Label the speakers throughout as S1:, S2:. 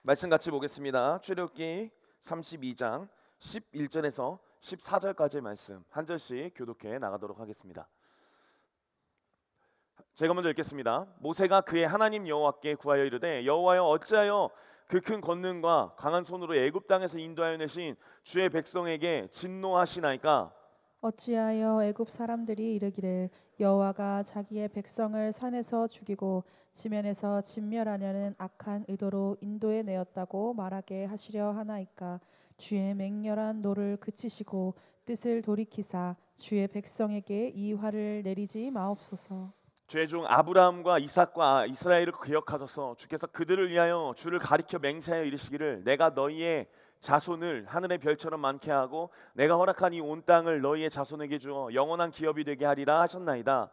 S1: 말씀 같이 보겠습니다. 출애굽기 32장 11절에서 14절까지의 말씀 한 절씩 교독해 나가도록 하겠습니다. 제가 먼저 읽겠습니다. 모세가 그의 하나님 여호와께 구하여 이르되 여호와여 어찌하여 그 큰 권능과 강한 손으로 애굽 땅에서 인도하여 내신 주의 백성에게 진노하시나이까?
S2: 어찌하여 애굽 사람들이 이르기를 여호와가 자기의 백성을 산에서 죽이고 지면에서 진멸하려는 악한 의도로 인도해 내었다고 말하게 하시려 하나이까? 주의 맹렬한 노를 그치시고 뜻을 돌이키사 주의 백성에게 이 화를 내리지 마옵소서.
S1: 주의 종 아브라함과 이삭과 이스라엘을 기억하소서. 주께서 그들을 위하여 주를 가리켜 맹세하여 이르시기를 내가 너희의 자손을 하늘의 별처럼 많게 하고 내가 허락한 이 온 땅을 너희의 자손에게 주어 영원한 기업이 되게 하리라 하셨나이다.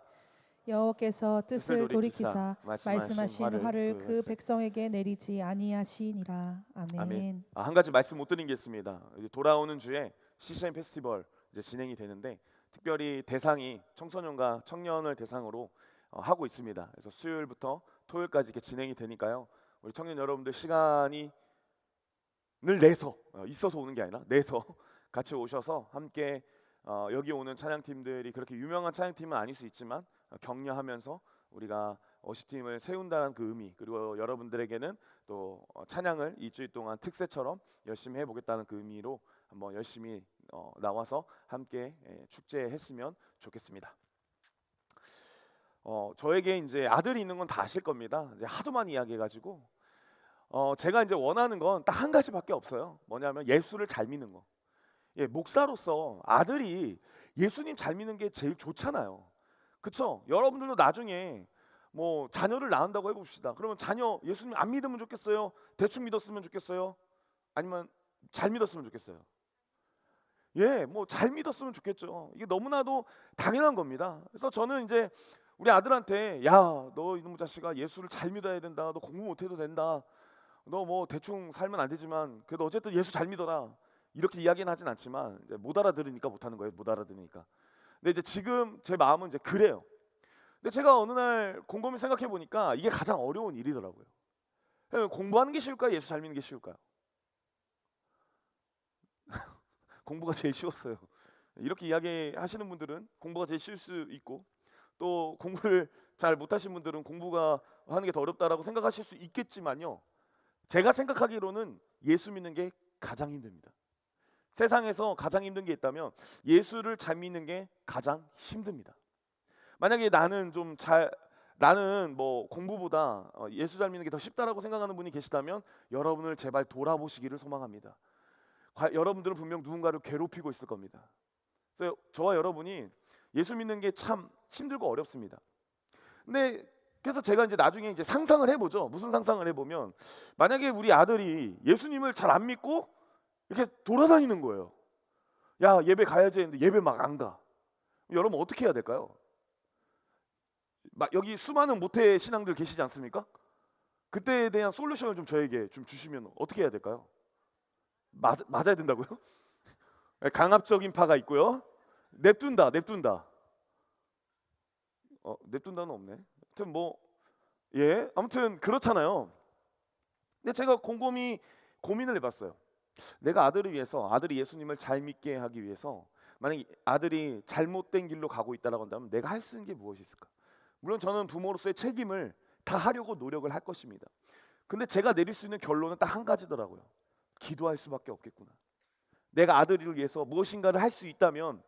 S2: 여호와께서
S1: 뜻을
S2: 뜻을
S1: 돌이키사
S2: 돌이키사
S1: 말씀하신
S2: 말씀하신
S1: 화를
S2: 화를 그
S1: 그을세.
S2: 백성에게 내리지 아니하시니라.
S1: 아멘.
S2: 아멘.
S1: 한 가지 말씀 못 드린 게 있습니다. 이제 돌아오는 주에 CCM 페스티벌 이제 진행이 되는데 특별히 대상이 청소년과 청년을 대상으로 하고 있습니다. 그래서 수요일부터 토요일까지 이렇게 진행이 되니까요. 우리 청년 여러분들 시간이 늘 내서 있어서 오는 게 아니라 내서 같이 오셔서 함께 여기 오는 찬양팀들이 그렇게 유명한 찬양팀은 아닐 수 있지만 격려하면서 우리가 워십팀을 세운다는 그 의미, 그리고 여러분들에게는 또 찬양을 일주일 동안 특세처럼 열심히 해보겠다는 그 의미로 한번 열심히 나와서 함께 축제했으면 좋겠습니다. 저에게 이제 아들이 있는 건 다 아실 겁니다. 이제 하도 많이 이야기해가지고 제가 이제 원하는 건 딱 한 가지밖에 없어요. 뭐냐면 예수를 잘 믿는 거. 예, 목사로서 아들이 예수님 잘 믿는 게 제일 좋잖아요. 그쵸? 여러분들도 나중에 뭐 자녀를 낳는다고 해봅시다. 그러면 자녀 예수님 안 믿으면 좋겠어요? 대충 믿었으면 좋겠어요? 아니면 잘 믿었으면 좋겠어요? 예, 뭐 잘 믿었으면 좋겠죠. 이게 너무나도 당연한 겁니다. 그래서 저는 이제 우리 아들한테 야, 너 이놈의 자식아 예수를 잘 믿어야 된다. 너 공부 못해도 된다. 너 뭐 대충 살면 안 되지만 그래도 어쨌든 예수 잘 믿어라. 이렇게 이야기는 하진 않지만 이제 못 알아들으니까 못하는 거예요. 못 알아들으니까. 근데 이제 지금 제 마음은 이제 그래요. 근데 제가 어느 날 곰곰이 생각해 보니까 이게 가장 어려운 일이더라고요. 공부하는 게 쉬울까요? 예수 잘 믿는 게 쉬울까요? 공부가 제일 쉬웠어요. 이렇게 이야기하시는 분들은 공부가 제일 쉬울 수 있고 또 공부를 잘 못하신 분들은 공부가 하는 게 더 어렵다라고 생각하실 수 있겠지만요. 제가 생각하기로는 예수 믿는 게 가장 힘듭니다. 세상에서 가장 힘든 게 있다면 예수를 잘 믿는 게 가장 힘듭니다. 만약에 나는 뭐 공부보다 예수 잘 믿는 게 더 쉽다라고 생각하는 분이 계시다면 여러분을 제발 돌아보시기를 소망합니다. 여러분들은 분명 누군가를 괴롭히고 있을 겁니다. 그래서 저와 여러분이 예수 믿는 게 참 힘들고 어렵습니다. 근데 그래서 제가 이제 나중에 이제 상상을 해보죠. 무슨 상상을 해보면 만약에 우리 아들이 예수님을 잘 안 믿고 이렇게 돌아다니는 거예요. 야, 예배 가야지 했는데 예배 막 안 가. 여러분 어떻게 해야 될까요? 여기 수많은 모태 신앙들 계시지 않습니까? 그때에 대한 솔루션을 좀 저에게 좀 주시면 어떻게 해야 될까요? 맞아야 된다고요? 강압적인 파가 있고요. 냅둔다. 냅둔다는 없네. 하여튼 뭐 아무튼 그렇잖아요. 근데 제가 곰곰이 고민을 해봤어요. 내가 아들을 위해서 아들이 예수님을 잘 믿게 하기 위해서 만약 아들이 잘못된 길로 가고 있다라고 한다면 내가 할 수 있는 게 무엇이 있을까? 물론 저는 부모로서의 책임을 다 하려고 노력을 할 것입니다. 근데 제가 내릴 수 있는 결론은 딱 한 가지더라고요. 기도할 수밖에 없겠구나. 내가 아들을 위해서 무엇인가를 할 수 있다면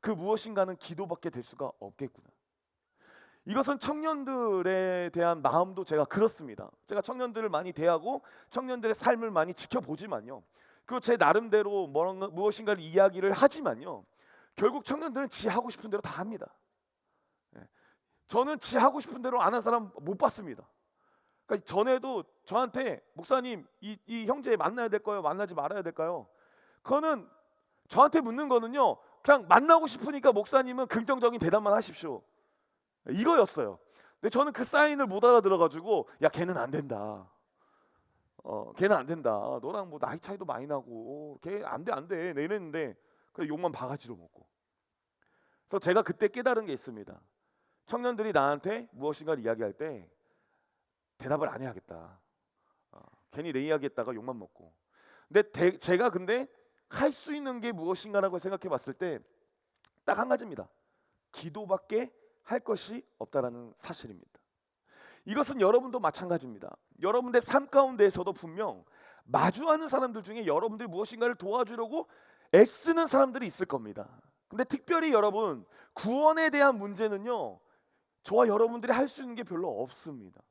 S1: 그 무엇인가는 기도밖에 될 수가 없겠구나. 이것은 청년들에 대한 마음도 제가 그렇습니다. 제가 청년들을 많이 대하고 청년들의 삶을 많이 지켜보지만요. 그리고 제 나름대로 무엇인가를 이야기를 하지만요. 결국 청년들은 지 하고 싶은 대로 다 합니다. 예. 저는 지 하고 싶은 대로 안 한 사람 못 봤습니다. 그러니까 전에도 저한테 목사님 이 형제 만나야 될까요? 만나지 말아야 될까요? 그거는 저한테 묻는 거는요. 그냥 만나고 싶으니까 목사님은 긍정적인 대답만 하십시오. 이거였어요. 근데 저는 그 사인을 못 알아들어가지고 야 걔는 안 된다. 걔는 안 된다. 너랑 뭐 나이 차이도 많이 나고 걔 안 돼. 내 이랬는데 그 욕만 바가지로 먹고. 그래서 제가 그때 깨달은 게 있습니다. 청년들이 나한테 무엇인가를 이야기할 때 대답을 안 해야겠다. 괜히 내 이야기 했다가 욕만 먹고. 제가 근데 할 수 있는 게 무엇인가라고 생각해 봤을 때 딱 한 가지입니다. 기도밖에 할 것이 없다라는 사실입니다. 이것은 여러분도 마찬가지입니다. 여러분들 삶 가운데에서도 분명 마주하는 사람들 중에 여러분들이 무엇인가를 도와주려고 애쓰는 사람들이 있을 겁니다. 근데 특별히 여러분, 구원에 대한 문제는요, 저와 여러분들이 할 수 있는 게 별로 없습니다.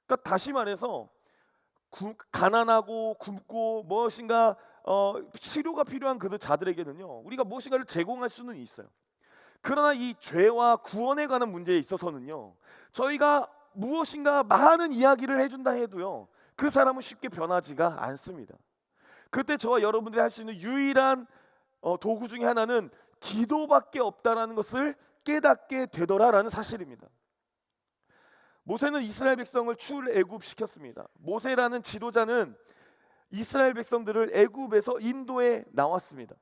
S1: 그러니까 다시 말해서 가난하고 굶고 무엇인가 치료가 필요한 그 자들에게는요, 우리가 무엇인가를 제공할 수는 있어요. 그러나 이 죄와 구원에 관한 문제에 있어서는요, 저희가 무엇인가 많은 이야기를 해준다 해도요, 그 사람은 쉽게 변하지가 않습니다. 그때 저와 여러분들이 할 수 있는 유일한 도구 중에 하나는 기도밖에 없다라는 것을 깨닫게 되더라라는 사실입니다. 모세는 이스라엘 백성을 출애굽시켰습니다. 모세라는 지도자는 이스라엘 백성들을 애굽에서 인도에 나왔습니다.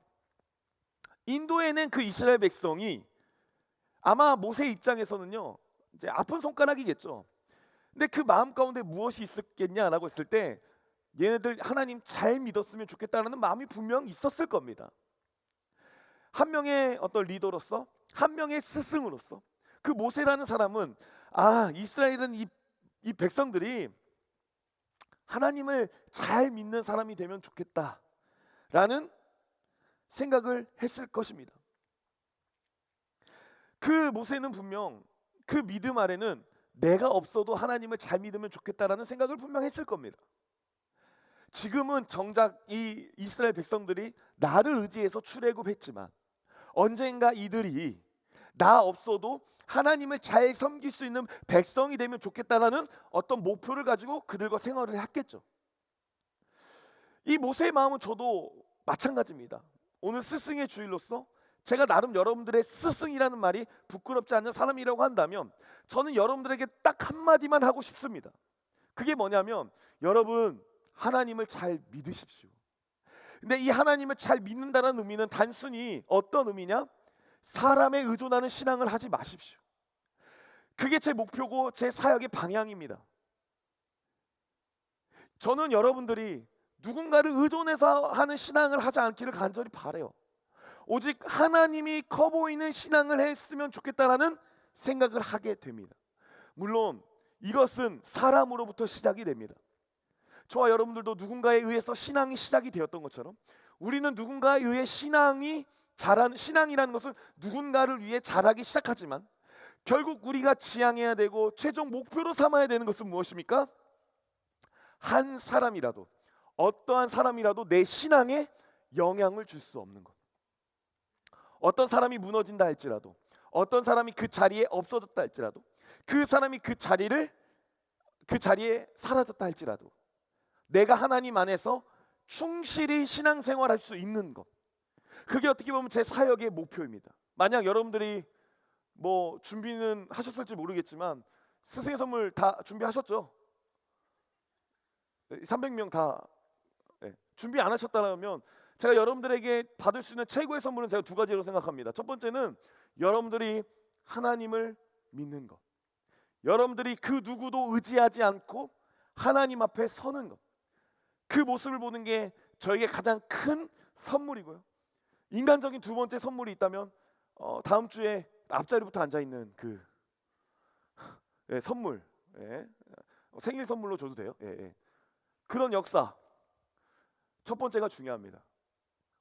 S1: 인도에는 그 이스라엘 백성이 아마 모세 입장에서는요, 이제 아픈 손가락이겠죠. 근데 그 마음 가운데 무엇이 있었겠냐라고 했을 때 얘네들 하나님 잘 믿었으면 좋겠다라는 마음이 분명 있었을 겁니다. 한 명의 어떤 리더로서, 한 명의 스승으로서 그 모세라는 사람은 이스라엘은 이 백성들이 하나님을 잘 믿는 사람이 되면 좋겠다라는 생각을 했을 것입니다. 그 모세는 분명 그 믿음 아래는 내가 없어도 하나님을 잘 믿으면 좋겠다라는 생각을 분명 했을 겁니다. 지금은 정작 이 이스라엘 백성들이 나를 의지해서 출애굽했지만 언젠가 이들이 나 없어도 하나님을 잘 섬길 수 있는 백성이 되면 좋겠다라는 어떤 목표를 가지고 그들과 생활을 했겠죠. 이 모세의 마음은 저도 마찬가지입니다. 오늘 스승의 주일로서 제가 나름 여러분들의 스승이라는 말이 부끄럽지 않는 사람이라고 한다면 저는 여러분들에게 딱 한마디만 하고 싶습니다. 그게 뭐냐면 여러분, 하나님을 잘 믿으십시오. 근데 이 하나님을 잘 믿는다는 의미는 단순히 어떤 의미냐? 사람에 의존하는 신앙을 하지 마십시오. 그게 제 목표고 제 사역의 방향입니다. 저는 여러분들이 누군가를 의존해서 하는 신앙을 하지 않기를 간절히 바라요. 오직 하나님이 커 보이는 신앙을 했으면 좋겠다라는 생각을 하게 됩니다. 물론 이것은 사람으로부터 시작이 됩니다. 저와 여러분들도 누군가에 의해서 신앙이 시작이 되었던 것처럼 우리는 누군가에 의해 신앙이라는 것은 누군가를 위해 자라기 시작하지만 결국 우리가 지향해야 되고 최종 목표로 삼아야 되는 것은 무엇입니까? 한 사람이라도, 어떠한 사람이라도 내 신앙에 영향을 줄 수 없는 것. 어떤 사람이 무너진다 할지라도, 어떤 사람이 그 자리에 없어졌다 할지라도, 그 사람이 그 자리에 사라졌다 할지라도 내가 하나님 안에서 충실히 신앙생활할 수 있는 것, 그게 어떻게 보면 제 사역의 목표입니다. 만약 여러분들이 뭐 준비는 하셨을지 모르겠지만 스승의 선물 다 준비하셨죠? 300명 다 준비 안 하셨다면 제가 여러분들에게 받을 수 있는 최고의 선물은 제가 두 가지로 생각합니다. 첫 번째는 여러분들이 하나님을 믿는 것, 여러분들이 그 누구도 의지하지 않고 하나님 앞에 서는 것, 그 모습을 보는 게 저에게 가장 큰 선물이고요. 인간적인 두 번째 선물이 있다면 다음 주에 앞자리부터 앉아있는 그 선물, 생일 선물로 줘도 돼요. 그런 역사, 첫 번째가 중요합니다.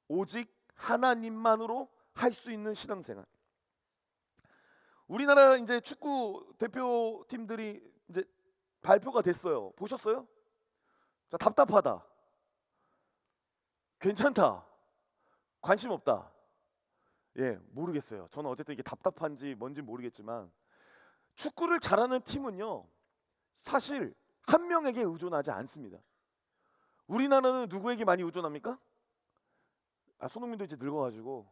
S1: 오직 하나님만으로 할 수 있는 신앙생활. 우리나라 이제 축구 대표팀들이 이제 발표가 됐어요. 보셨어요? 자, 답답하다, 괜찮다, 관심 없다. 모르겠어요. 저는 어쨌든 이게 답답한지 뭔지 모르겠지만 축구를 잘하는 팀은요, 사실 한 명에게 의존하지 않습니다. 우리나라는 누구에게 많이 의존합니까? 손흥민도 이제 늙어가지고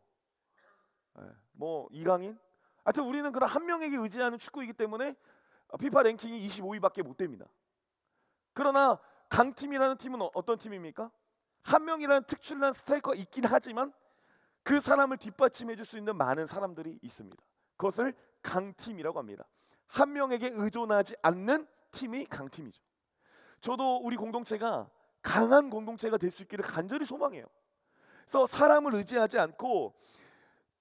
S1: 뭐 이강인? 하여튼 우리는 그런 한 명에게 의지하는 축구이기 때문에 피파 랭킹이 25위밖에 못 됩니다. 그러나 강팀이라는 팀은 어떤 팀입니까? 한 명이라는 특출난 스트라이커가 있긴 하지만 그 사람을 뒷받침해 줄 수 있는 많은 사람들이 있습니다. 그것을 강팀이라고 합니다. 한 명에게 의존하지 않는 팀이 강팀이죠. 저도 우리 공동체가 강한 공동체가 될 수 있기를 간절히 소망해요. 그래서 사람을 의지하지 않고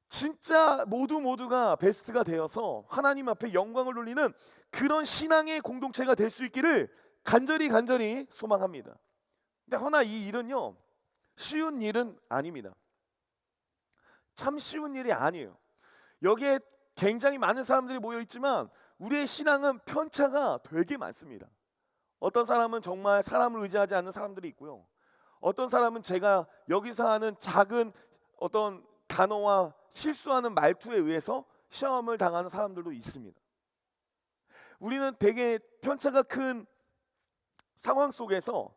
S1: 진짜 모두가 베스트가 되어서 하나님 앞에 영광을 돌리는 그런 신앙의 공동체가 될 수 있기를 간절히 소망합니다. 근데 허나 이 일은요, 쉬운 일은 아닙니다. 참 쉬운 일이 아니에요. 여기에 굉장히 많은 사람들이 모여 있지만 우리의 신앙은 편차가 되게 많습니다. 어떤 사람은 정말 사람을 의지하지 않는 사람들이 있고요. 어떤 사람은 제가 여기서 하는 작은 어떤 단어와 실수하는 말투에 의해서 시험을 당하는 사람들도 있습니다. 우리는 되게 편차가 큰 상황 속에서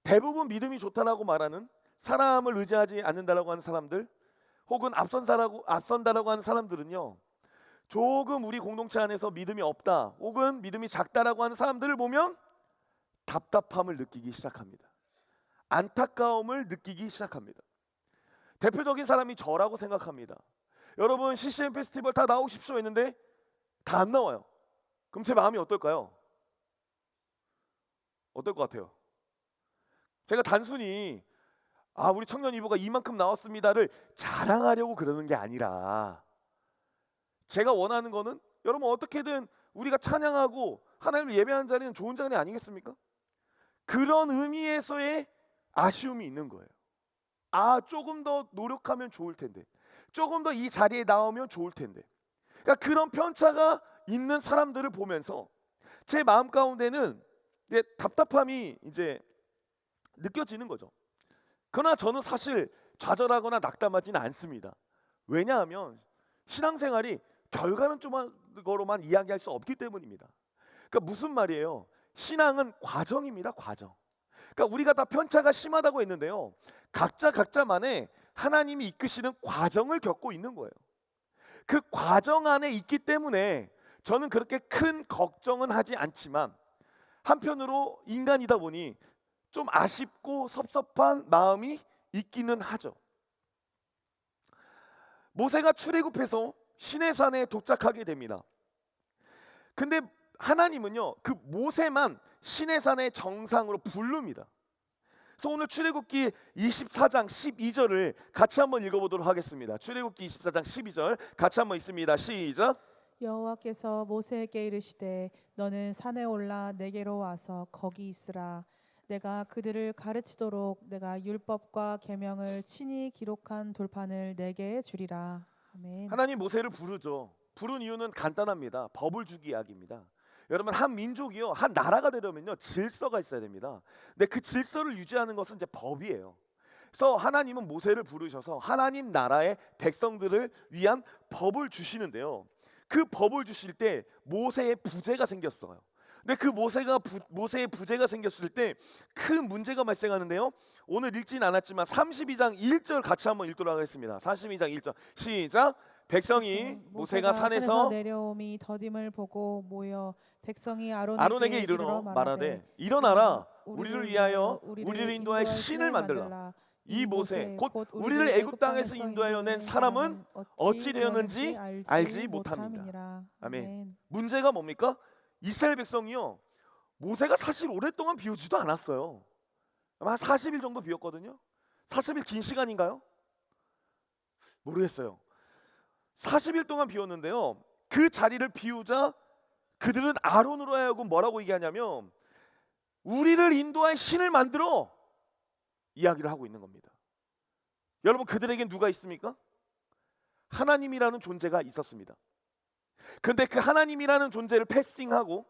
S1: 대부분 믿음이 좋다라고 말하는, 사람을 의지하지 않는다라고 하는 사람들, 혹은 앞선다라고 하는 사람들은요, 조금 우리 공동체 안에서 믿음이 없다 혹은 믿음이 작다라고 하는 사람들을 보면 답답함을 느끼기 시작합니다. 안타까움을 느끼기 시작합니다. 대표적인 사람이 저라고 생각합니다. 여러분, CCM 페스티벌 다 나오십시오 했는데 다 안 나와요. 그럼 제 마음이 어떨까요? 어떨 것 같아요? 제가 단순히 우리 청년 이브가 이만큼 나왔습니다를 자랑하려고 그러는 게 아니라, 제가 원하는 거는 여러분 어떻게든 우리가 찬양하고 하나님을 예배하는 자리는 좋은 자리 아니겠습니까? 그런 의미에서의 아쉬움이 있는 거예요. 조금 더 노력하면 좋을 텐데, 조금 더 이 자리에 나오면 좋을 텐데. 그러니까 그런 편차가 있는 사람들을 보면서 제 마음 가운데는 답답함이 이제 느껴지는 거죠. 그러나 저는 사실 좌절하거나 낙담하지는 않습니다. 왜냐하면 신앙생활이 결과는 거로만 이야기할 수 없기 때문입니다. 그러니까 무슨 말이에요? 신앙은 과정입니다. 과정. 그러니까 우리가 다 편차가 심하다고 했는데요, 각자만의 하나님이 이끄시는 과정을 겪고 있는 거예요. 그 과정 안에 있기 때문에 저는 그렇게 큰 걱정은 하지 않지만, 한편으로 인간이다 보니 좀 아쉽고 섭섭한 마음이 있기는 하죠. 모세가 출애굽해서 시내산에 도착하게 됩니다. 근데 하나님은요, 그 모세만 시내산의 정상으로 부릅니다. 그래서 오늘 출애굽기 24장 12절을 같이 한번 읽어보도록 하겠습니다. 출애굽기 24장 12절 같이 한번 읽습니다. 시작.
S2: 여호와께서 모세에게 이르시되 너는 산에 올라 내게로 와서 거기 있으라. 내가 그들을 가르치도록 내가 율법과 계명을 친히 기록한 돌판을 내게 주리라. 아멘.
S1: 하나님 모세를 부르죠. 부른 이유는 간단합니다. 법을 주기 이야기입니다. 여러분, 한 민족이요, 한 나라가 되려면요, 질서가 있어야 됩니다. 근데 그 질서를 유지하는 것은 이제 법이에요. 그래서 하나님은 모세를 부르셔서 하나님 나라의 백성들을 위한 법을 주시는데요, 그 법을 주실 때 모세의 부재가 생겼어요. 근데 그 모세의 부재가 생겼을 때 큰 문제가 발생하는데요, 오늘 읽진 않았지만 32장 1절 같이 한번 읽도록 하겠습니다. 32장 1절 시작. 백성이 모세가 산에서
S2: 내려옴이 더딤을 보고 모여 백성이
S1: 아론에게 이르러 말하되 일어나라, 우리를 위하여 우리를 인도할 신을 만들라. 이 모세 곧 우리를 애굽 땅에서 인도하여 낸 사람은 어찌 되었는지 알지 못함이니라. 아멘. 문제가 뭡니까? 이스라엘 백성이요, 모세가 사실 오랫동안 비우지도 않았어요. 아마 한 40일 정도 비웠거든요. 40일 긴 시간인가요? 모르겠어요. 40일 동안 비웠는데요, 그 자리를 비우자 그들은 아론으로 하여금 뭐라고 얘기하냐면 우리를 인도할 신을 만들어 이야기를 하고 있는 겁니다. 여러분, 그들에겐 누가 있습니까? 하나님이라는 존재가 있었습니다. 그런데 그 하나님이라는 존재를 패싱하고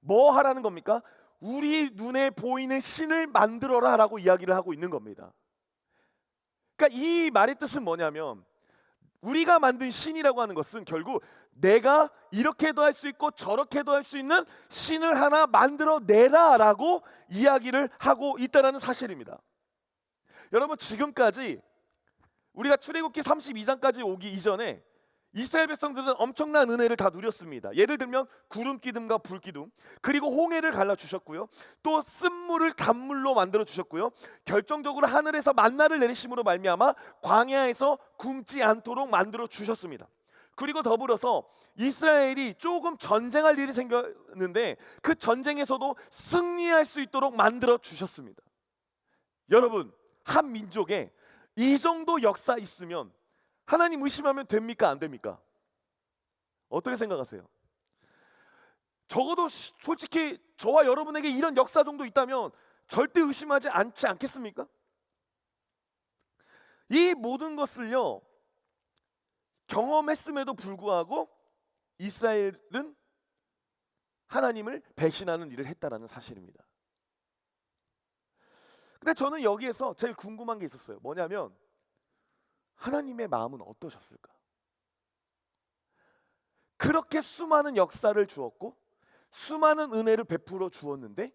S1: 뭐 하라는 겁니까? 우리 눈에 보이는 신을 만들어라 라고 이야기를 하고 있는 겁니다. 그러니까 이 말의 뜻은 뭐냐면, 우리가 만든 신이라고 하는 것은 결국 내가 이렇게도 할 수 있고 저렇게도 할 수 있는 신을 하나 만들어 내라 라고 이야기를 하고 있다는 사실입니다. 여러분, 지금까지 우리가 출애굽기 32장까지 오기 이전에 이스라엘 백성들은 엄청난 은혜를 다 누렸습니다. 예를 들면 구름 기둥과 불 기둥, 그리고 홍해를 갈라 주셨고요, 또 쓴물을 단물로 만들어 주셨고요, 결정적으로 하늘에서 만나를 내리심으로 말미암아 광야에서 굶지 않도록 만들어 주셨습니다. 그리고 더불어서 이스라엘이 조금 전쟁할 일이 생겼는데 그 전쟁에서도 승리할 수 있도록 만들어 주셨습니다. 여러분, 한 민족에 이 정도 역사 있으면 하나님 의심하면 됩니까? 안 됩니까? 어떻게 생각하세요? 적어도 솔직히 저와 여러분에게 이런 역사 정도 있다면 절대 의심하지 않지 않겠습니까? 이 모든 것을요 경험했음에도 불구하고 이스라엘은 하나님을 배신하는 일을 했다라는 사실입니다. 근데 저는 여기에서 제일 궁금한 게 있었어요. 뭐냐면 하나님의 마음은 어떠셨을까? 그렇게 수많은 역사를 주었고 수많은 은혜를 베풀어 주었는데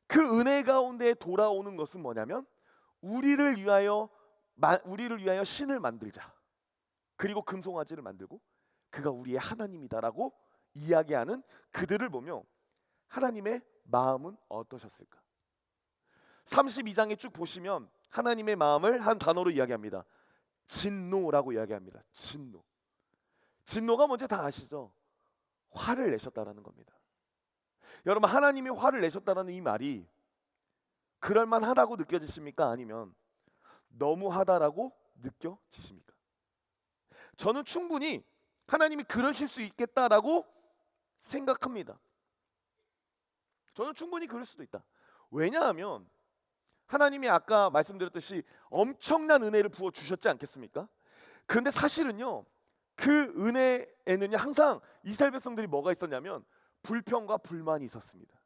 S1: 그 은혜 가운데 돌아오는 것은 뭐냐면 우리를 위하여 신을 만들자. 그리고 금송아지를 만들고 그가 우리의 하나님이다라고 이야기하는 그들을 보며 하나님의 마음은 어떠셨을까? 32장에 쭉 보시면 하나님의 마음을 한 단어로 이야기합니다. 진노라고 이야기합니다. 진노. 진노가 뭔지 다 아시죠? 화를 내셨다라는 겁니다. 여러분, 하나님이 화를 내셨다라는 이 말이 그럴만하다고 느껴지십니까? 아니면 너무하다라고 느껴지십니까? 저는 충분히 하나님이 그러실 수 있겠다라고 생각합니다. 저는 충분히 그럴 수도 있다. 왜냐하면 하나님이 아까 말씀드렸듯이 엄청난 은혜를 부어 주셨지 않겠습니까? 그런데 사실은요 그 은혜에는요 항상 이스라엘 백성들이 뭐가 있었냐면 불평과 불만이 있었습니다.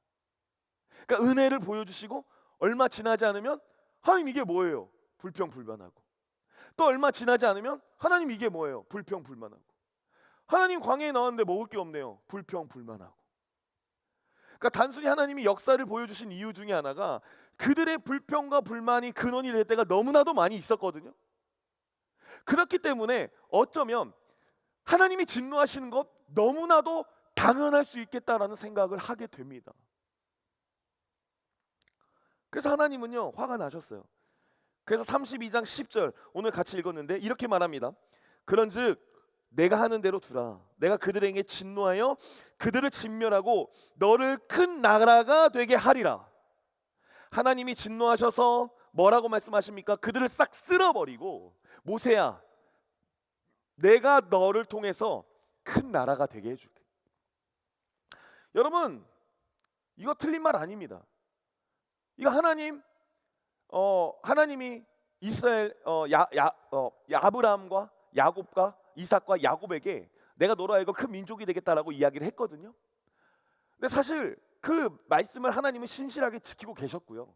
S1: 그러니까 은혜를 보여주시고 얼마 지나지 않으면 하나님 이게 뭐예요? 불평 불만하고 또 얼마 지나지 않으면 하나님 이게 뭐예요? 불평 불만하고 하나님 광야에 나왔는데 먹을 게 없네요. 불평 불만하고. 그러니까 단순히 하나님이 역사를 보여주신 이유 중에 하나가 그들의 불평과 불만이 근원이 될 때가 너무나도 많이 있었거든요. 그렇기 때문에 어쩌면 하나님이 진노하시는 것 너무나도 당연할 수 있겠다라는 생각을 하게 됩니다. 그래서 하나님은요 화가 나셨어요. 그래서 32장 10절 오늘 같이 읽었는데 이렇게 말합니다. 그런즉 내가 하는 대로 두라. 내가 그들에게 진노하여 그들을 진멸하고 너를 큰 나라가 되게 하리라. 하나님이 진노하셔서 뭐라고 말씀하십니까? 그들을 싹 쓸어버리고 모세야 내가 너를 통해서 큰 나라가 되게 해줄게. 여러분 이거 틀린 말 아닙니다. 이거 하나님이 이스라엘 아브라함과 야곱과 이삭과 야곱에게 내가 너로 하여금 큰 민족이 되겠다라고 이야기를 했거든요. 근데 사실 그 말씀을 하나님은 신실하게 지키고 계셨고요.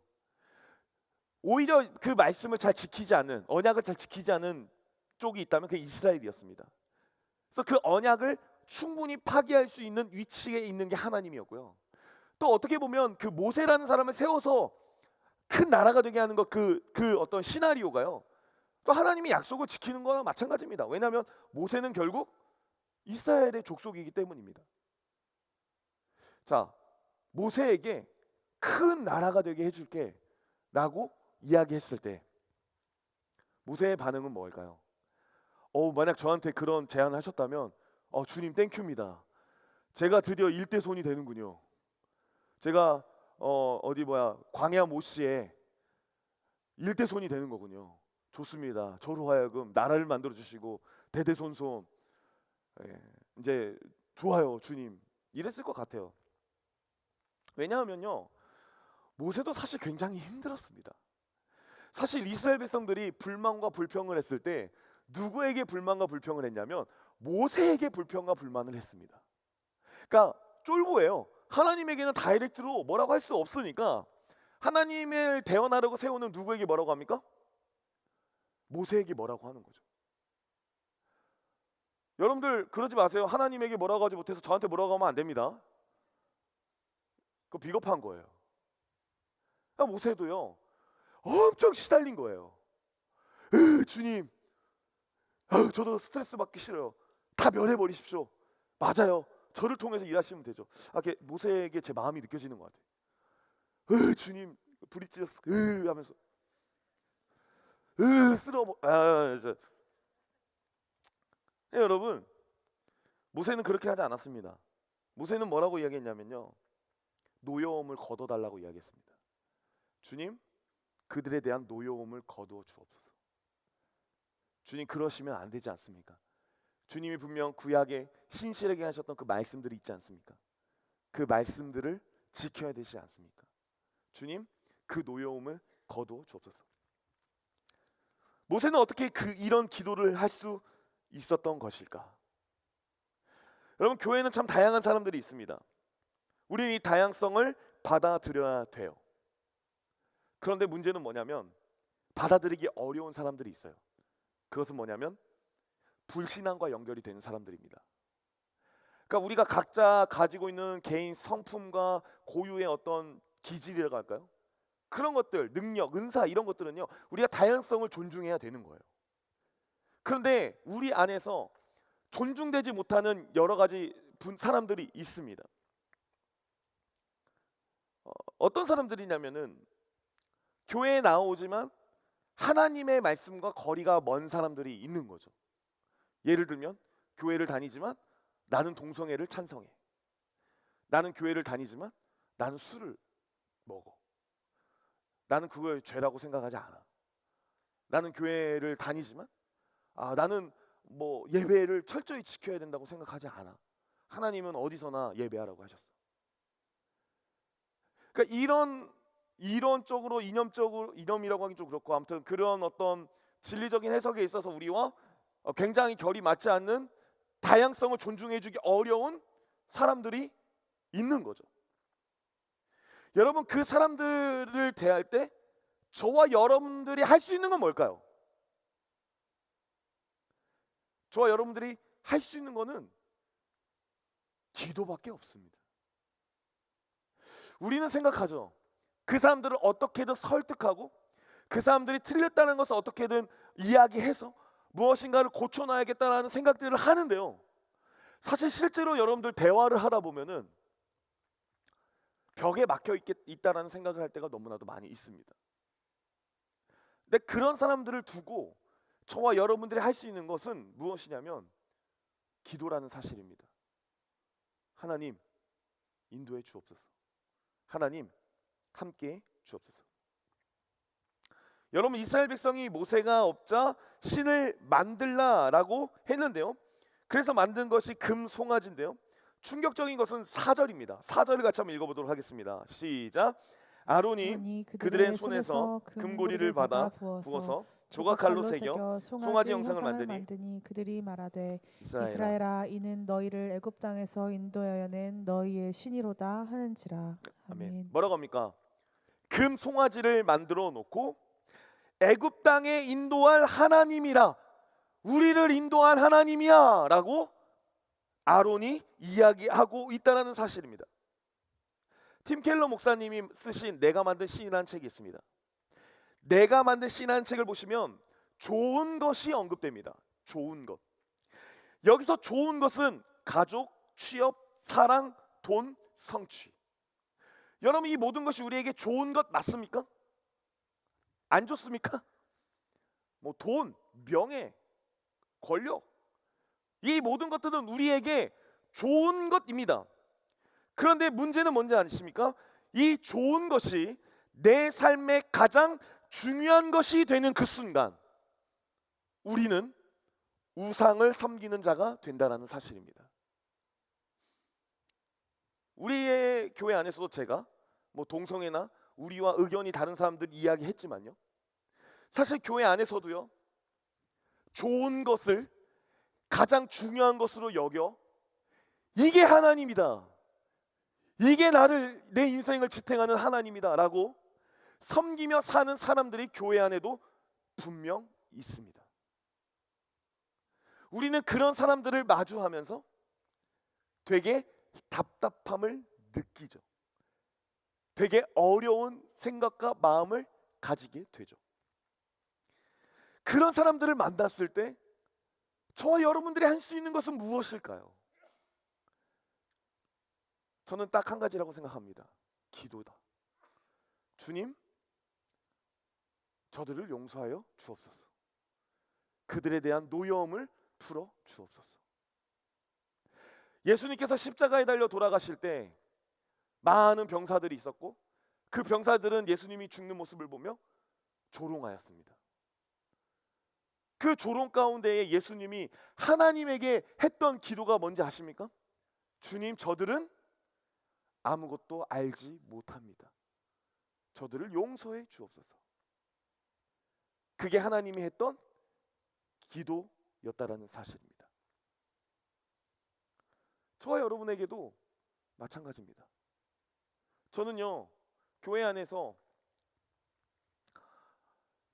S1: 오히려 그 말씀을 잘 지키지 않는 언약을 잘 지키지 않은 쪽이 있다면 그게 이스라엘이었습니다. 그래서 그 언약을 충분히 파기할 수 있는 위치에 있는 게 하나님이었고요. 또 어떻게 보면 그 모세라는 사람을 세워서 큰 나라가 되게 하는 것 그 어떤 시나리오가요. 또 하나님이 약속을 지키는 거나 마찬가지입니다. 왜냐하면 모세는 결국 이스라엘의 족속이기 때문입니다. 자, 모세에게 큰 나라가 되게 해줄게 라고 이야기했을 때 모세의 반응은 뭘까요? 만약 저한테 그런 제안을 하셨다면 주님 땡큐입니다. 제가 드디어 일대손이 되는군요. 제가 광야 모시에 일대손이 되는 거군요. 좋습니다. 저로 하여금 나라를 만들어 주시고 대대손손 이제 좋아요 주님 이랬을 것 같아요. 왜냐하면요 모세도 사실 굉장히 힘들었습니다. 사실 이스라엘 백성들이 불만과 불평을 했을 때 누구에게 불만과 불평을 했냐면 모세에게 불평과 불만을 했습니다. 그러니까 쫄보예요. 하나님에게는 다이렉트로 뭐라고 할 수 없으니까 하나님을 대언하려고 세우는 누구에게 뭐라고 합니까? 모세에게 뭐라고 하는 거죠. 여러분들 그러지 마세요. 하나님에게 뭐라고 하지 못해서 저한테 뭐라고 하면 안 됩니다. 그거 비겁한 거예요. 그러니까 모세도요 엄청 시달린 거예요. 주님 저도 스트레스 받기 싫어요. 다 멸해버리십시오. 맞아요. 저를 통해서 일하시면 되죠. 모세에게 제 마음이 느껴지는 것 같아요. 주님 불이 찢었어 하면서 여러분 모세는 그렇게 하지 않았습니다. 모세는 뭐라고 이야기했냐면요, 노여움을 거둬달라고 이야기했습니다. 주님, 그들에 대한 노여움을 거두어 주옵소서. 주님, 그러시면 안 되지 않습니까? 주님이 분명 구약에 신실하게 하셨던 그 말씀들이 있지 않습니까? 그 말씀들을 지켜야 되지 않습니까? 주님, 그 노여움을 거두어 주옵소서. 모세는 어떻게 이런 기도를 할 수 있었던 것일까? 여러분, 교회는 참 다양한 사람들이 있습니다. 우리는 이 다양성을 받아들여야 돼요. 그런데 문제는 뭐냐면 받아들이기 어려운 사람들이 있어요. 그것은 뭐냐면 불신앙과 연결이 되는 사람들입니다. 그러니까 우리가 각자 가지고 있는 개인 성품과 고유의 어떤 기질이라고 할까요? 그런 것들, 능력, 은사 이런 것들은요, 우리가 다양성을 존중해야 되는 거예요. 그런데 우리 안에서 존중되지 못하는 여러 가지 사람들이 있습니다. 어떤 사람들이냐면은 교회에 나오지만 하나님의 말씀과 거리가 먼 사람들이 있는 거죠. 예를 들면 교회를 다니지만 나는 동성애를 찬성해. 나는 교회를 다니지만 나는 술을 먹어. 나는 그걸 죄라고 생각하지 않아. 나는 교회를 다니지만 나는 뭐 예배를 철저히 지켜야 된다고 생각하지 않아. 하나님은 어디서나 예배하라고 하셨어. 그러니까 이론적으로 이념적으로, 이념이라고 하긴 좀 그렇고, 아무튼 그런 어떤 진리적인 해석에 있어서 우리와 굉장히 결이 맞지 않는 다양성을 존중해주기 어려운 사람들이 있는 거죠. 여러분, 그 사람들을 대할 때 저와 여러분들이 할 수 있는 건 뭘까요? 저와 여러분들이 할 수 있는 거는 기도밖에 없습니다. 우리는 생각하죠. 그 사람들을 어떻게든 설득하고 그 사람들이 틀렸다는 것을 어떻게든 이야기해서 무엇인가를 고쳐놔야겠다는 생각들을 하는데요, 사실 실제로 여러분들 대화를 하다 보면은 벽에 막혀 있다라는 생각을 할 때가 너무나도 많이 있습니다. 근데 그런 사람들을 두고 저와 여러분들이 할 수 있는 것은 무엇이냐면 기도라는 사실입니다. 하나님, 인도해 주옵소서. 하나님, 함께 주옵소서. 여러분, 이스라엘 백성이 모세가 없자 신을 만들라라고 했는데요, 그래서 만든 것이 금 송아지인데요, 충격적인 것은 4절입니다. 4절을 같이 한번 읽어보도록 하겠습니다. 시작. 아론이 그들의 손에서 금고리를 받아 부어서 조각칼로 새겨 송아지 형상을 만드니
S2: 그들이 말하되
S1: 이스라엘아,
S2: 이스라엘아, 이는 너희를 애굽 땅에서 인도하여 낸 너희의 신이로다 하는지라.
S1: 아멘.
S2: 아멘.
S1: 뭐라고 합니까? 금 송아지를 만들어 놓고 애굽 땅에 인도할 하나님이라, 우리를 인도한 하나님이야 라고 아론이 이야기하고 있다는 사실입니다. 팀 켈러 목사님이 쓰신 내가 만든 신이라는 책이 있습니다. 내가 만든 신이라는 책을 보시면 좋은 것이 언급됩니다. 좋은 것. 여기서 좋은 것은 가족, 취업, 사랑, 돈, 성취. 여러분, 이 모든 것이 우리에게 좋은 것 맞습니까? 안 좋습니까? 뭐 돈, 명예, 권력, 이 모든 것들은 우리에게 좋은 것입니다. 그런데 문제는 뭔지 아십니까? 이 좋은 것이 내 삶의 가장 중요한 것이 되는 그 순간 우리는 우상을 섬기는 자가 된다는 사실입니다. 우리의 교회 안에서도 제가 뭐 동성애나 우리와 의견이 다른 사람들 이야기했지만요, 사실 교회 안에서도요, 좋은 것을 가장 중요한 것으로 여겨 이게 하나님이다, 이게 내 인생을 지탱하는 하나님이다 라고 섬기며 사는 사람들이 교회 안에도 분명 있습니다. 우리는 그런 사람들을 마주하면서 되게 답답함을 느끼죠. 되게 어려운 생각과 마음을 가지게 되죠. 그런 사람들을 만났을 때 저와 여러분들이 할 수 있는 것은 무엇일까요? 저는 딱 한 가지라고 생각합니다. 기도다. 주님, 저들을 용서하여 주옵소서. 그들에 대한 노여움을 풀어 주옵소서. 예수님께서 십자가에 달려 돌아가실 때 많은 병사들이 있었고 그 병사들은 예수님이 죽는 모습을 보며 조롱하였습니다. 그 조롱 가운데에 예수님이 하나님에게 했던 기도가 뭔지 아십니까? 주님, 저들은 아무것도 알지 못합니다. 저들을 용서해 주옵소서. 그게 하나님이 했던 기도였다라는 사실입니다. 저와 여러분에게도 마찬가지입니다. 저는요, 교회 안에서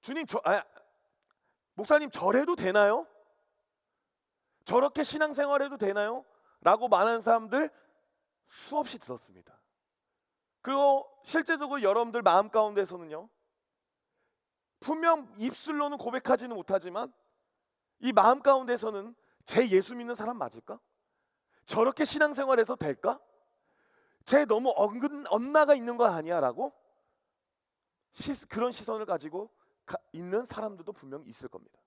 S1: 주님, 목사님 저래도 되나요? 저렇게 신앙생활해도 되나요? 라고 말하는 사람들 수없이 들었습니다. 그리고 실제적으로 여러분들 마음 가운데서는요, 분명 입술로는 고백하지는 못하지만 이 마음 가운데서는 제 예수 믿는 사람 맞을까? 저렇게 신앙생활해서 될까? 쟤 너무 엇나가 있는 거 아니야? 라고 그런 시선을 가지고 있는 사람들도 분명히 있을 겁니다.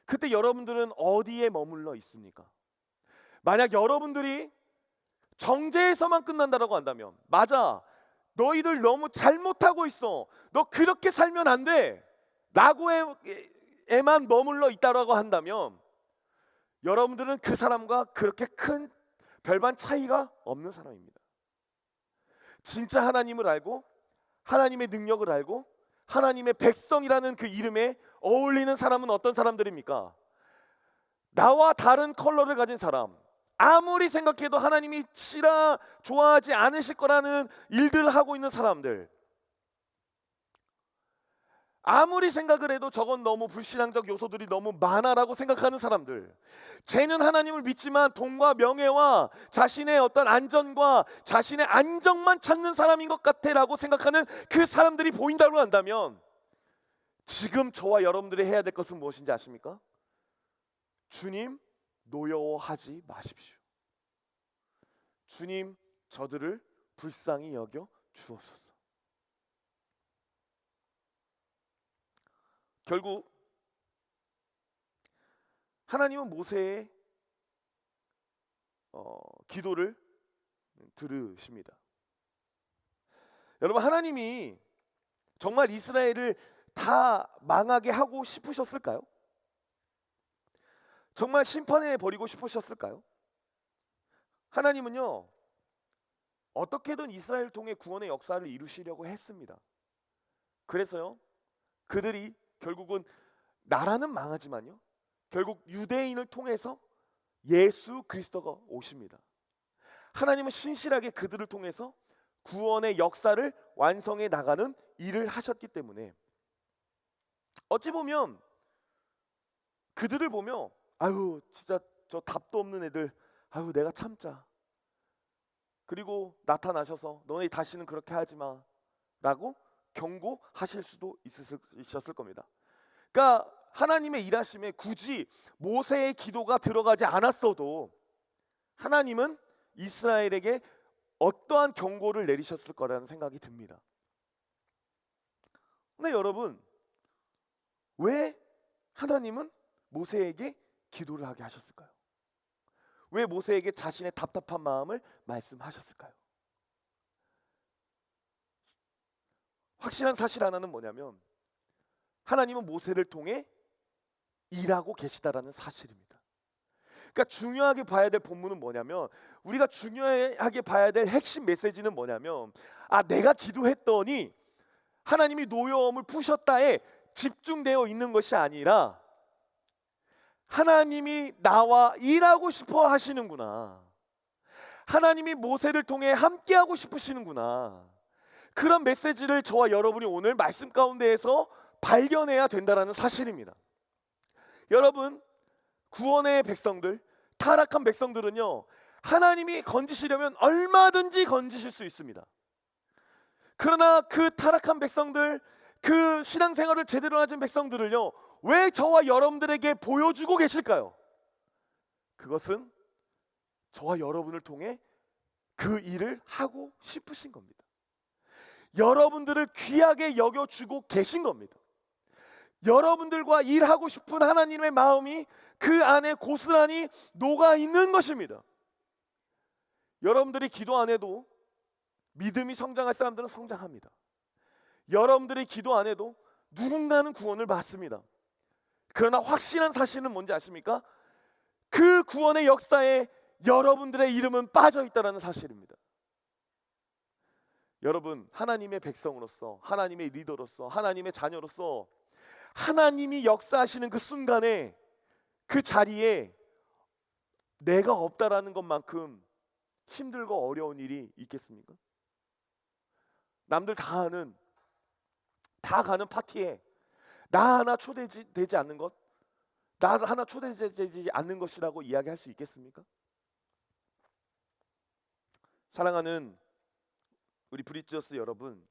S1: 그때 여러분들은 어디에 머물러 있습니까? 만약 여러분들이 정죄에서만 끝난다라고 한다면, 맞아, 너희들 너무 잘못하고 있어, 너 그렇게 살면 안 돼 라고에만 머물러 있다라고 한다면 여러분들은 그 사람과 그렇게 큰 별반 차이가 없는 사람입니다. 진짜 하나님을 알고 하나님의 능력을 알고 하나님의 백성이라는 그 이름에 어울리는 사람은 어떤 사람들입니까? 나와 다른 컬러를 가진 사람, 아무리 생각해도 하나님이 좋아하지 않으실 거라는 일들을 하고 있는 사람들, 아무리 생각을 해도 저건 너무 불신앙적 요소들이 너무 많아라고 생각하는 사람들, 쟤는 하나님을 믿지만 돈과 명예와 자신의 어떤 안전과 자신의 안정만 찾는 사람인 것 같아라고 생각하는 그 사람들이 보인다고 한다면, 지금 저와 여러분들이 해야 될 것은 무엇인지 아십니까? 주님, 노여워하지 마십시오. 주님, 저들을 불쌍히 여겨 주옵소서. 결국 하나님은 모세의 기도를 들으십니다. 여러분, 하나님이 정말 이스라엘을 다 망하게 하고 싶으셨을까요? 정말 심판해 버리고 싶으셨을까요? 하나님은요, 어떻게든 이스라엘 통해 구원의 역사를 이루시려고 했습니다. 그래서요, 그들이 결국은 나라는 망하지만요, 결국 유대인을 통해서 예수 그리스도가 오십니다. 하나님은 신실하게 그들을 통해서 구원의 역사를 완성해 나가는 일을 하셨기 때문에 어찌 보면 그들을 보며 아유 진짜 저 답도 없는 애들, 아유 내가 참자, 그리고 나타나셔서 너네 다시는 그렇게 하지 마 라고 경고하실 수도 있으셨을 겁니다. 그러니까 하나님의 일하심에 굳이 모세의 기도가 들어가지 않았어도 하나님은 이스라엘에게 어떠한 경고를 내리셨을 거라는 생각이 듭니다. 근데 여러분, 왜 하나님은 모세에게 기도를 하게 하셨을까요? 왜 모세에게 자신의 답답한 마음을 말씀하셨을까요? 확실한 사실 하나는 뭐냐면 하나님은 모세를 통해 일하고 계시다라는 사실입니다. 그러니까 중요하게 봐야 될 본문은 뭐냐면, 우리가 중요하게 봐야 될 핵심 메시지는 뭐냐면, 내가 기도했더니 하나님이 노여움을 푸셨다에 집중되어 있는 것이 아니라 하나님이 나와 일하고 싶어 하시는구나, 하나님이 모세를 통해 함께하고 싶으시는구나, 그런 메시지를 저와 여러분이 오늘 말씀 가운데에서 발견해야 된다는 사실입니다. 여러분, 구원의 백성들, 타락한 백성들은요, 하나님이 건지시려면 얼마든지 건지실 수 있습니다. 그러나 그 타락한 백성들, 그 신앙생활을 제대로 하신 백성들을요, 왜 저와 여러분들에게 보여주고 계실까요? 그것은 저와 여러분을 통해 그 일을 하고 싶으신 겁니다. 여러분들을 귀하게 여겨주고 계신 겁니다. 여러분들과 일하고 싶은 하나님의 마음이 그 안에 고스란히 녹아 있는 것입니다. 여러분들이 기도 안 해도 믿음이 성장할 사람들은 성장합니다. 여러분들이 기도 안 해도 누군가는 구원을 받습니다. 그러나 확실한 사실은 뭔지 아십니까? 그 구원의 역사에 여러분들의 이름은 빠져 있다는 사실입니다. 여러분, 하나님의 백성으로서, 하나님의 리더로서, 하나님의 자녀로서 하나님이 역사하시는 그 순간에 그 자리에 내가 없다라는 것만큼 힘들고 어려운 일이 있겠습니까? 남들 다 가는 파티에 나 하나 초대되지 않는 것, 나 하나 초대되지 않는 것이라고 이야기할 수 있겠습니까? 사랑하는 우리 브릿지어스 여러분,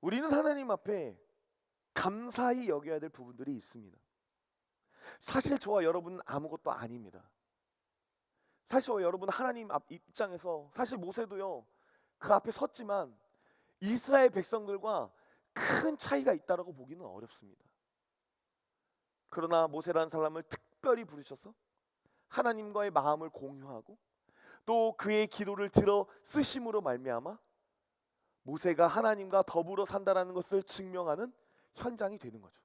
S1: 우리는 하나님 앞에 감사히 여겨야 될 부분들이 있습니다. 사실 저와 여러분은 아무것도 아닙니다. 사실 저와 여러분 하나님 앞 입장에서 사실 모세도요 그 앞에 섰지만 이스라엘 백성들과 큰 차이가 있다라고 보기는 어렵습니다. 그러나 모세라는 사람을 특별히 부르셔서 하나님과의 마음을 공유하고 또 그의 기도를 들어 쓰심으로 말미암아 모세가 하나님과 더불어 산다라는 것을 증명하는 현장이 되는 거죠.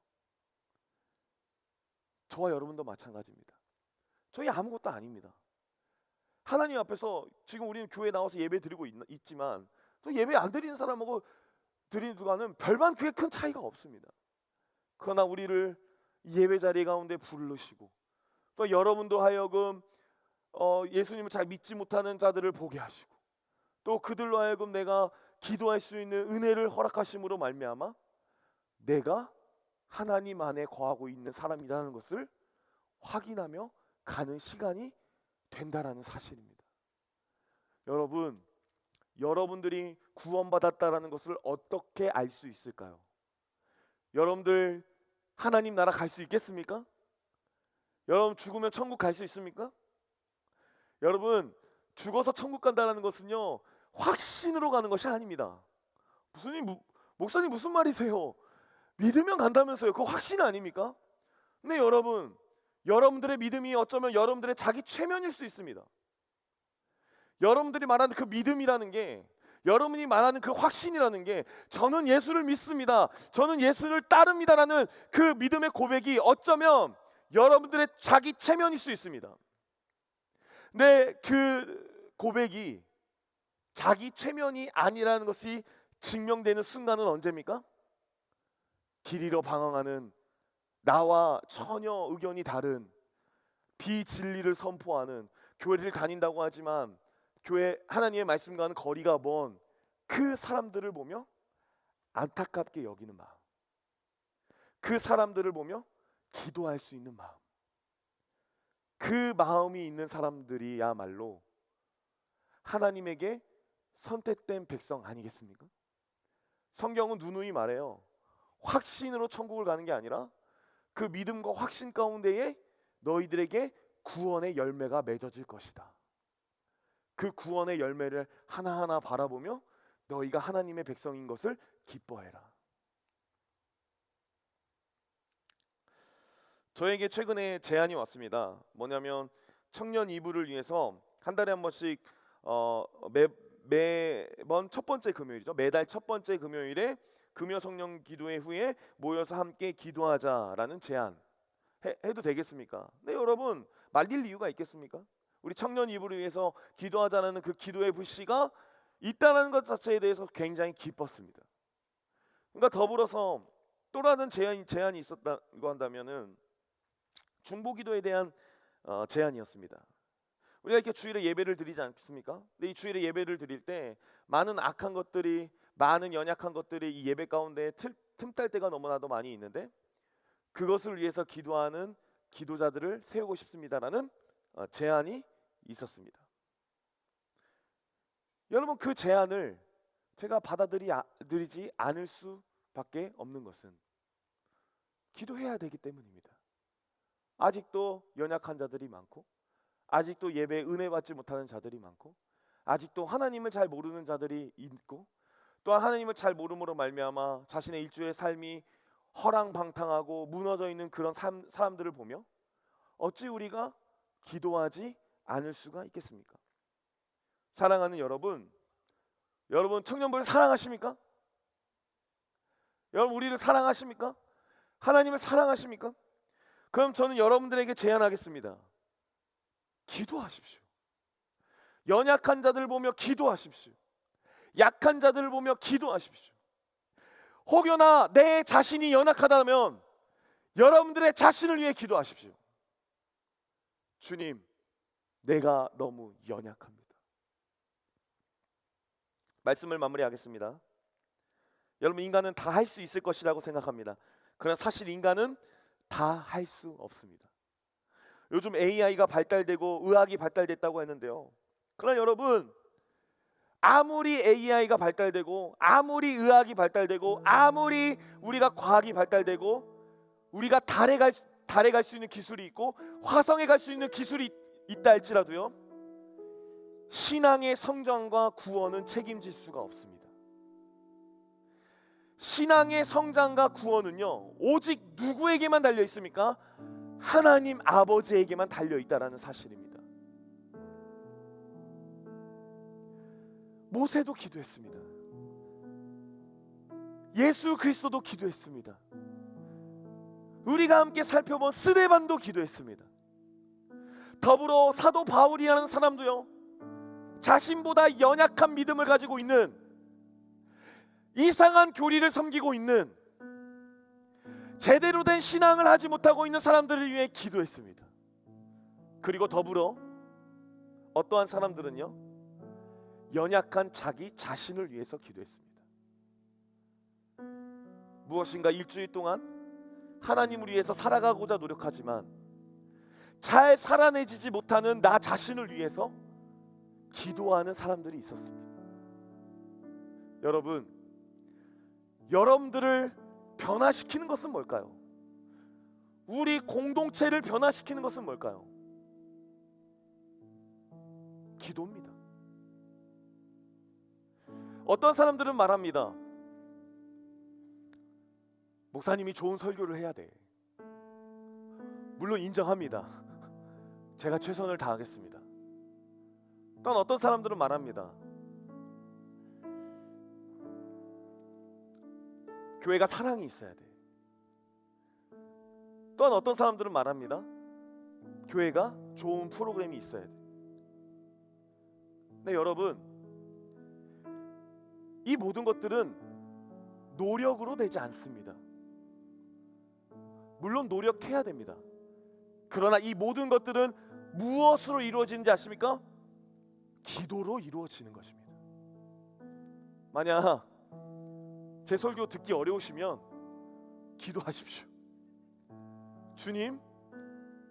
S1: 저와 여러분도 마찬가지입니다. 저희 아무것도 아닙니다. 하나님 앞에서 지금 우리는 교회 나와서 예배 드리고 있지만 또 예배 안 드리는 사람하고 드리는 누가는 별반 그게 큰 차이가 없습니다. 그러나 우리를 예배 자리 가운데 부르시고 또 여러분도 하여금 예수님을 잘 믿지 못하는 자들을 보게 하시고 또 그들로 하여금 내가 기도할 수 있는 은혜를 허락하심으로 말미암아 내가 하나님 안에 거하고 있는 사람이라는 것을 확인하며 가는 시간이 된다라는 사실입니다. 여러분, 여러분들이 구원받았다라는 것을 어떻게 알 수 있을까요? 여러분들 하나님 나라 갈 수 있겠습니까? 여러분 죽으면 천국 갈 수 있습니까? 여러분 죽어서 천국 간다는 것은요 확신으로 가는 것이 아닙니다. 목사님 무슨 말이세요? 믿으면 간다면서요. 그거 확신 아닙니까? 근데 여러분, 여러분들의 믿음이 어쩌면 여러분들의 자기 최면일 수 있습니다. 여러분들이 말하는 그 믿음이라는 게, 여러분이 말하는 그 확신이라는 게 저는 예수를 믿습니다, 저는 예수를 따릅니다라는 그 믿음의 고백이 어쩌면 여러분들의 자기 최면일 수 있습니다. 근데 그 고백이 자기 최면이 아니라는 것이 증명되는 순간은 언제입니까? 길 잃어 방황하는 나와 전혀 의견이 다른 비진리를 선포하는 교회를 다닌다고 하지만 교회 하나님의 말씀과는 거리가 먼 그 사람들을 보며 안타깝게 여기는 마음, 그 사람들을 보며 기도할 수 있는 마음, 그 마음이 있는 사람들이야말로 하나님에게 선택된 백성 아니겠습니까? 성경은 누누이 말해요. 확신으로 천국을 가는 게 아니라 그 믿음과 확신 가운데에 너희들에게 구원의 열매가 맺어질 것이다. 그 구원의 열매를 하나하나 바라보며 너희가 하나님의 백성인 것을 기뻐해라. 저에게 최근에 제안이 왔습니다. 뭐냐면 청년 이부를 위해서 한 달에 한 번씩 매번 첫 번째 금요일이죠. 매달 첫 번째 금요일에 금요 성령 기도회 후에 모여서 함께 기도하자라는 제안 해도 되겠습니까? 네, 여러분 말릴 이유가 있겠습니까? 우리 청년 이부를 위해서 기도하자는 그 기도의 불씨가 있다는 것 자체에 대해서 굉장히 기뻤습니다. 그러니까 더불어서 또 다른 제안이 있었다고 한다면은 중보기도에 대한 제안이었습니다. 우리가 이렇게 주일에 예배를 드리지 않습니까? 근데 이 주일에 예배를 드릴 때 많은 악한 것들이, 많은 연약한 것들이 이 예배 가운데 틈탈 때가 너무나도 많이 있는데 그것을 위해서 기도하는 기도자들을 세우고 싶습니다라는 제안이 있었습니다. 여러분 그 제안을 제가 받아들이지 않을 수밖에 없는 것은 기도해야 되기 때문입니다. 아직도 연약한 자들이 많고 아직도 예배에 은혜 받지 못하는 자들이 많고 아직도 하나님을 잘 모르는 자들이 있고 또 또한 하나님을 잘 모름으로 말미암아 자신의 일주일의 삶이 허랑방탕하고 무너져 있는 그런 사람들을 보며 어찌 우리가 기도하지 않을 수가 있겠습니까? 사랑하는 여러분, 여러분 청년부를 사랑하십니까? 여러분 우리를 사랑하십니까? 하나님을 사랑하십니까? 그럼 저는 여러분들에게 제안하겠습니다. 기도하십시오. 연약한 자들을 보며 기도하십시오. 약한 자들을 보며 기도하십시오. 혹여나 내 자신이 연약하다면 여러분들의 자신을 위해 기도하십시오. 주님, 내가 너무 연약합니다. 말씀을 마무리하겠습니다. 여러분, 인간은 다 할 수 있을 것이라고 생각합니다. 그러나 사실 인간은 다 할 수 없습니다. 요즘 AI가 발달되고 의학이 발달됐다고 했는데요. 그러나 여러분, 아무리 AI가 발달되고 아무리 의학이 발달되고 아무리 우리가 과학이 발달되고 우리가 달에 갈 수 있는 기술이 있고 화성에 갈 수 있는 기술이 있다 할지라도요, 신앙의 성장과 구원은 책임질 수가 없습니다. 신앙의 성장과 구원은요, 오직 누구에게만 달려 있습니까? 하나님 아버지에게만 달려 있다라는 사실입니다. 모세도 기도했습니다. 예수 그리스도도 기도했습니다. 우리가 함께 살펴본 스데반도 기도했습니다. 더불어 사도 바울이라는 사람도요, 자신보다 연약한 믿음을 가지고 있는, 이상한 교리를 섬기고 있는, 제대로 된 신앙을 하지 못하고 있는 사람들을 위해 기도했습니다. 그리고 더불어 어떠한 사람들은요, 연약한 자기 자신을 위해서 기도했습니다. 무엇인가 일주일 동안 하나님을 위해서 살아가고자 노력하지만 잘 살아내지지 못하는 나 자신을 위해서 기도하는 사람들이 있었습니다. 여러분, 여러분들을 변화시키는 것은 뭘까요? 우리 공동체를 변화시키는 것은 뭘까요? 기도입니다. 어떤 사람들은 말합니다. 목사님이 좋은 설교를 해야 돼. 물론 인정합니다. 제가 최선을 다하겠습니다. 또한 어떤 사람들은 말합니다. 교회가 사랑이 있어야 돼. 또한 어떤 사람들은 말합니다. 교회가 좋은 프로그램이 있어야 돼. 네, 여러분, 이 모든 것들은 노력으로 되지 않습니다. 물론 노력해야 됩니다. 그러나 이 모든 것들은 무엇으로 이루어지는지 아십니까? 기도로 이루어지는 것입니다. 만약 제 설교 듣기 어려우시면 기도하십시오. 주님,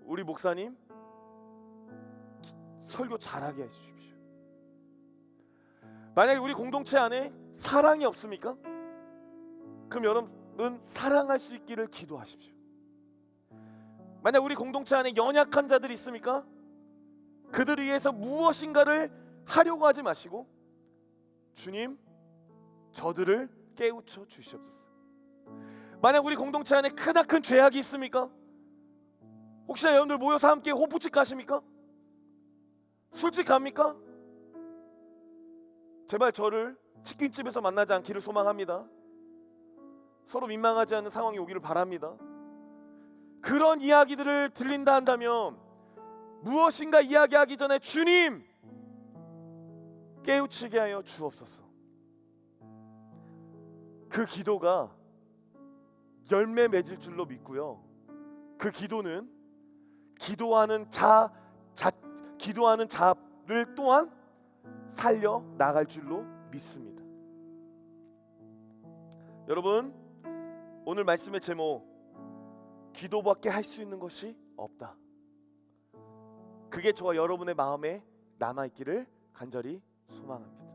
S1: 우리 목사님 설교 잘하게 해주십시오. 만약에 우리 공동체 안에 사랑이 없습니까? 그럼 여러분 사랑할 수 있기를 기도하십시오. 만약 우리 공동체 안에 연약한 자들이 있습니까? 그들을 위해서 무엇인가를 하려고 하지 마시고 주님, 저들을 깨우쳐 주시옵소서. 만약 우리 공동체 안에 크나큰 죄악이 있습니까? 혹시나 여러분들 모여서 함께 호프집 가십니까? 술집 갑니까? 제발 저를 치킨집에서 만나지 않기를 소망합니다. 서로 민망하지 않는 상황이 오기를 바랍니다. 그런 이야기들을 들린다 한다면 무엇인가 이야기하기 전에 주님, 깨우치게 하여 주옵소서. 그 기도가 열매 맺을 줄로 믿고요. 그 기도는 기도하는 자를 또한 살려 나갈 줄로 믿습니다. 여러분, 오늘 말씀의 제목, 기도밖에 할 수 있는 것이 없다. 그게 저와 여러분의 마음에 남아있기를 간절히 소망합니다.